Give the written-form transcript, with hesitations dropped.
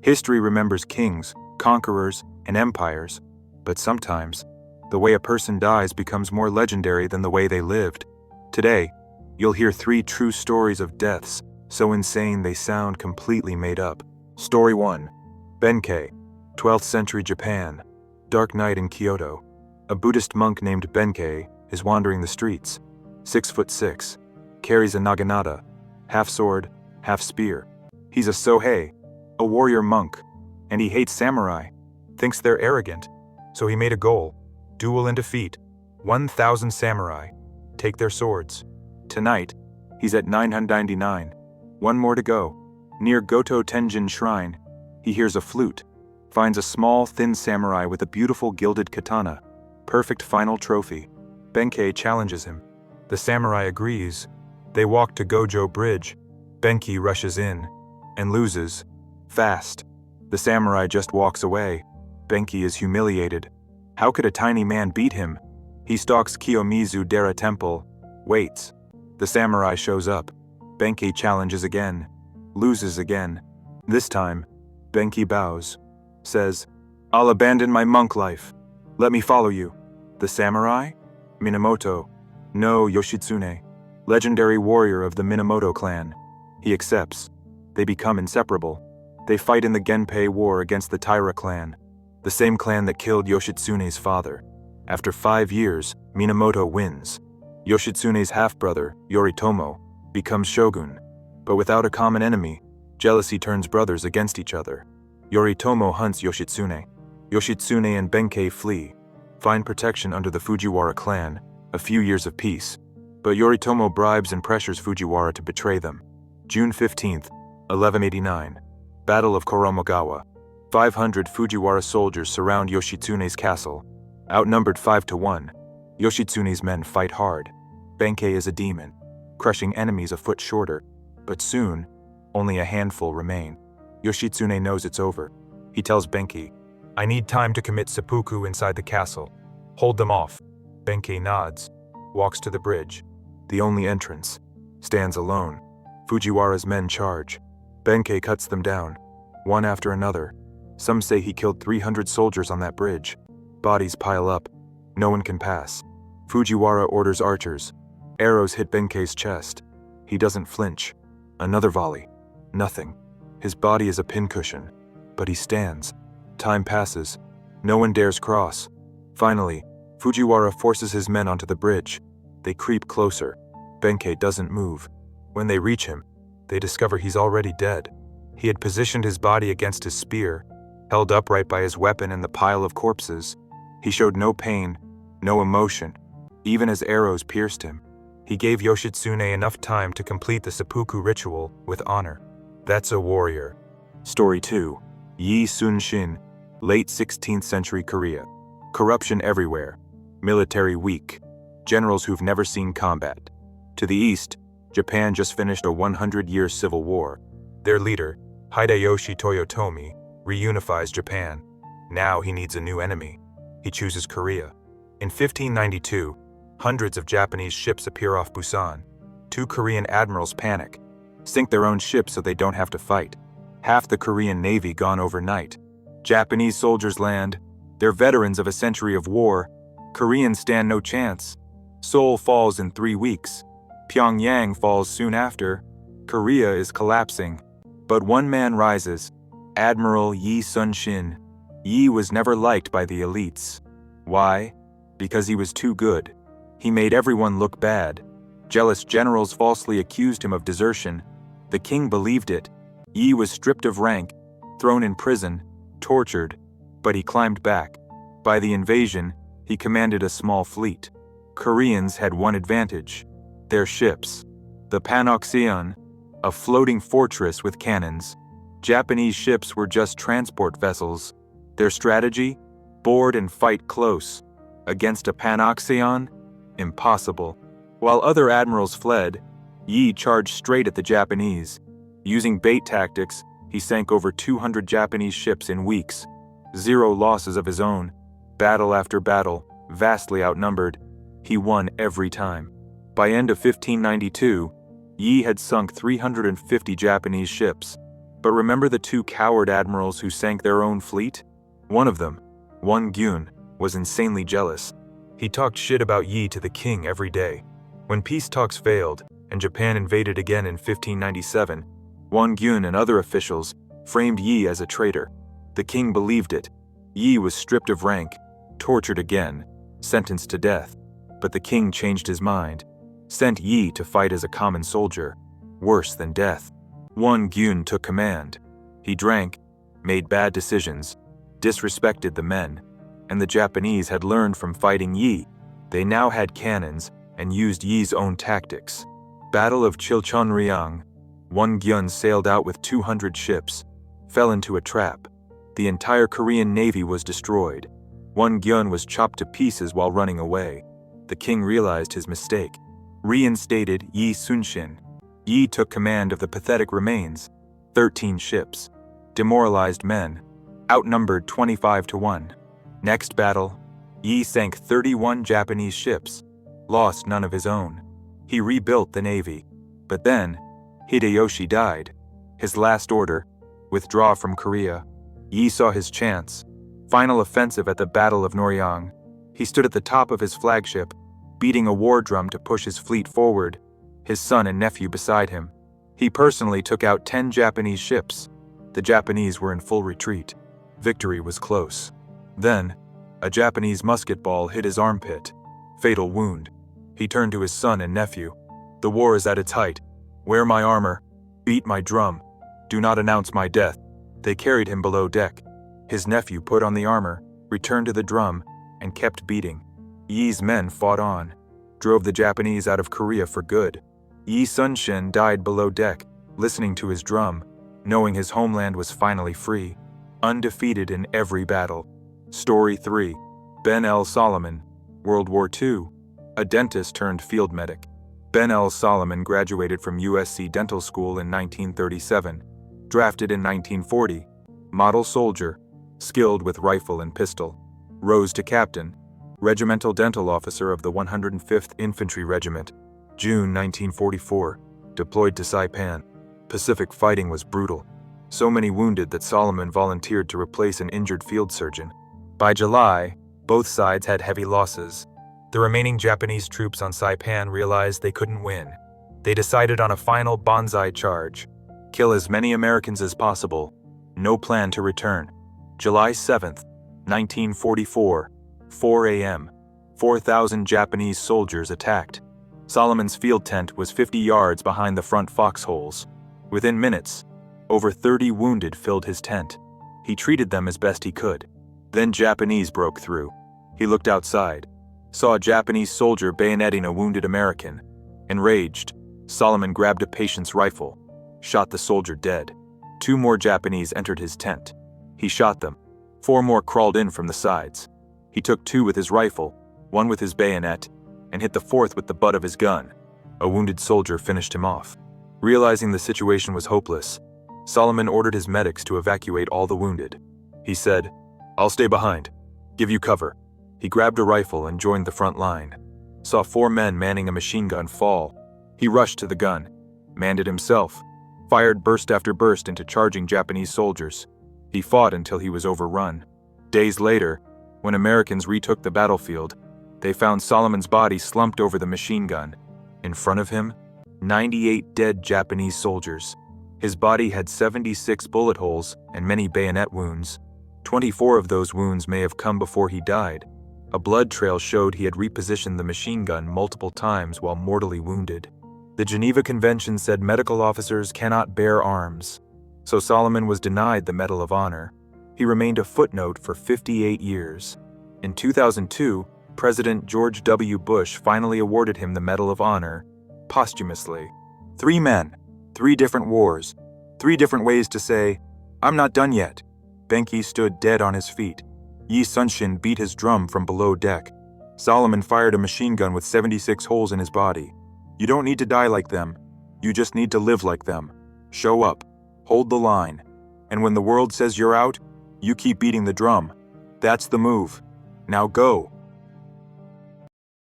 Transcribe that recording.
History remembers kings, conquerors, and empires, but sometimes, the way a person dies becomes more legendary than the way they lived. Today, you'll hear 3 true stories of deaths so insane they sound completely made up. Story 1. Benkei, 12th century Japan. Dark night in Kyoto. A Buddhist monk named Benkei is wandering the streets. 6'6", carries a naginata, half sword, half spear. He's a Sohei, a warrior monk, and he hates samurai, thinks they're arrogant. So he made a goal: duel and defeat 1,000 samurai, take their swords. Tonight, he's at 999. One more to go. Near Goto Tenjin Shrine, he hears a flute, finds a small, thin samurai with a beautiful gilded katana. Perfect final trophy. Benkei challenges him. The samurai agrees. They walk to Gojo Bridge. Benkei rushes in and loses. Fast. The samurai just walks away. Benkei is humiliated. How could a tiny man beat him? He stalks Kiyomizu Dera Temple, waits. The samurai shows up. Benkei challenges again, loses again. This time, Benkei bows, says, "I'll abandon my monk life. Let me follow you." The samurai? Minamoto. No, Yoshitsune. Legendary warrior of the Minamoto clan. He accepts. They become inseparable. They fight in the Genpei War against the Taira clan, the same clan that killed Yoshitsune's father. After 5 years, Minamoto wins. Yoshitsune's half-brother, Yoritomo, becomes shogun. But without a common enemy, jealousy turns brothers against each other. Yoritomo hunts Yoshitsune. Yoshitsune and Benkei flee, find protection under the Fujiwara clan, a few years of peace. But Yoritomo bribes and pressures Fujiwara to betray them. June 15th, 1189. Battle of Koromogawa. 500 Fujiwara soldiers surround Yoshitsune's castle. Outnumbered 5-1, Yoshitsune's men fight hard. Benkei is a demon, crushing enemies a foot shorter. But soon, only a handful remain. Yoshitsune knows it's over. He tells Benkei, "I need time to commit seppuku inside the castle. Hold them off." Benkei nods, walks to the bridge. The only entrance. Stands alone. Fujiwara's men charge. Benkei cuts them down, one after another. Some say he killed 300 soldiers on that bridge. Bodies pile up. No one can pass. Fujiwara orders archers. Arrows hit Benkei's chest. He doesn't flinch. Another volley. Nothing. His body is a pincushion. But he stands. Time passes. No one dares cross. Finally, Fujiwara forces his men onto the bridge. They creep closer. Benkei doesn't move. When they reach him, they discover he's already dead. He had positioned his body against his spear, held upright by his weapon in the pile of corpses. He showed no pain, no emotion, even as arrows pierced him. He gave Yoshitsune enough time to complete the seppuku ritual with honor. That's a warrior. Story 2. Yi Sun-shin, late 16th century Korea. Corruption everywhere. Military weak. Generals who've never seen combat. To the east, Japan just finished a 100-year civil war. Their leader, Hideyoshi Toyotomi, reunifies Japan. Now he needs a new enemy. He chooses Korea. In 1592, hundreds of Japanese ships appear off Busan. 2 Korean admirals panic, sink their own ships so they don't have to fight. Half the Korean Navy gone overnight. Japanese soldiers land. They're veterans of a century of war. Koreans stand no chance. Seoul falls in 3 weeks. Pyongyang falls soon after. Korea is collapsing. But one man rises, Admiral Yi Sun-shin. Yi was never liked by the elites. Why? Because he was too good. He made everyone look bad. Jealous generals falsely accused him of desertion. The king believed it. Yi was stripped of rank, thrown in prison, tortured, but he climbed back. By the invasion, he commanded a small fleet. Koreans had one advantage: their ships. The Panoxion, a floating fortress with cannons. Japanese ships were just transport vessels. Their strategy? Board and fight close. Against a Panoxion? Impossible. While other admirals fled, Yi charged straight at the Japanese. Using bait tactics, he sank over 200 Japanese ships in weeks. 0 losses of his own. Battle after battle, vastly outnumbered. He won every time. By end of 1592, Yi had sunk 350 Japanese ships. But remember the two coward admirals who sank their own fleet? One of them, Gyun, was insanely jealous. He talked shit about Yi to the king every day. When peace talks failed, and Japan invaded again in 1597, Gyun and other officials framed Yi as a traitor. The king believed it. Yi was stripped of rank, tortured again, sentenced to death. But the king changed his mind, sent Yi to fight as a common soldier. Worse than death. Gyun took command. He drank, made bad decisions, disrespected the men, and the Japanese had learned from fighting Yi. They now had cannons and used Yi's own tactics. Battle of Chilchonryang. Gyun sailed out with 200 ships, fell into a trap. The entire Korean navy was destroyed. Gyun was chopped to pieces while running away. The king realized his mistake, reinstated Sun-shin. Yi took command of the pathetic remains, 13 ships, demoralized men, outnumbered 25-1. Next battle, Yi sank 31 Japanese ships, lost none of his own. He rebuilt the navy. But then, Hideyoshi died. His last order, withdraw from Korea. Yi saw his chance. Final offensive at the Battle of Noryang. He stood at the top of his flagship, beating a war drum to push his fleet forward, his son and nephew beside him. He personally took out 10 Japanese ships. The Japanese were in full retreat. Victory was close. Then, a Japanese musket ball hit his armpit. Fatal wound. He turned to his son and nephew. The war is at its height. Wear my armor. Beat my drum. Do not announce my death. They carried him below deck. His nephew put on the armor, returned to the drum, and kept beating. Yi's men fought on, drove the Japanese out of Korea for good. Sun-shin died below deck, listening to his drum, knowing his homeland was finally free, undefeated in every battle. Story 3. Ben L. Solomon, World War II, a dentist turned field medic. Ben L. Solomon graduated from USC Dental School in 1937, drafted in 1940, model soldier, skilled with rifle and pistol, rose to captain, regimental dental officer of the 105th Infantry Regiment, June 1944, deployed to Saipan. Pacific fighting was brutal. So many wounded that Solomon volunteered to replace an injured field surgeon. By July, both sides had heavy losses. The remaining Japanese troops on Saipan realized they couldn't win. They decided on a final banzai charge. Kill as many Americans as possible. No plan to return. July 7th, 1944, 4 a.m., 4,000 Japanese soldiers attacked. Solomon's field tent was 50 yards behind the front foxholes. Within minutes, over 30 wounded filled his tent. He treated them as best he could. Then Japanese broke through. He looked outside, saw a Japanese soldier bayoneting a wounded American. Enraged, Solomon grabbed a patient's rifle, shot the soldier dead. 2 more Japanese entered his tent. He shot them. 4 more crawled in from the sides. He took 2 with his rifle, 1 with his bayonet, and hit the 4th with the butt of his gun. A wounded soldier finished him off. Realizing the situation was hopeless, Solomon ordered his medics to evacuate all the wounded. He said, "I'll stay behind. Give you cover." He grabbed a rifle and joined the front line. Saw 4 men manning a machine gun fall. He rushed to the gun, manned it himself, fired burst after burst into charging Japanese soldiers. He fought until he was overrun. Days later, when Americans retook the battlefield, they found Solomon's body slumped over the machine gun. In front of him, 98 dead Japanese soldiers. His body had 76 bullet holes and many bayonet wounds. 24 of those wounds may have come before he died. A blood trail showed he had repositioned the machine gun multiple times while mortally wounded. The Geneva Convention said medical officers cannot bear arms, so Solomon was denied the Medal of Honor. He remained a footnote for 58 years. In 2002, President George W. Bush finally awarded him the Medal of Honor, posthumously. 3 men, 3 different wars, 3 different ways to say, "I'm not done yet." Benkei stood dead on his feet. Sun-shin beat his drum from below deck. Solomon fired a machine gun with 76 holes in his body. You don't need to die like them. You just need to live like them. Show up. Hold the line. And when the world says you're out, you keep beating the drum. That's the move. Now go.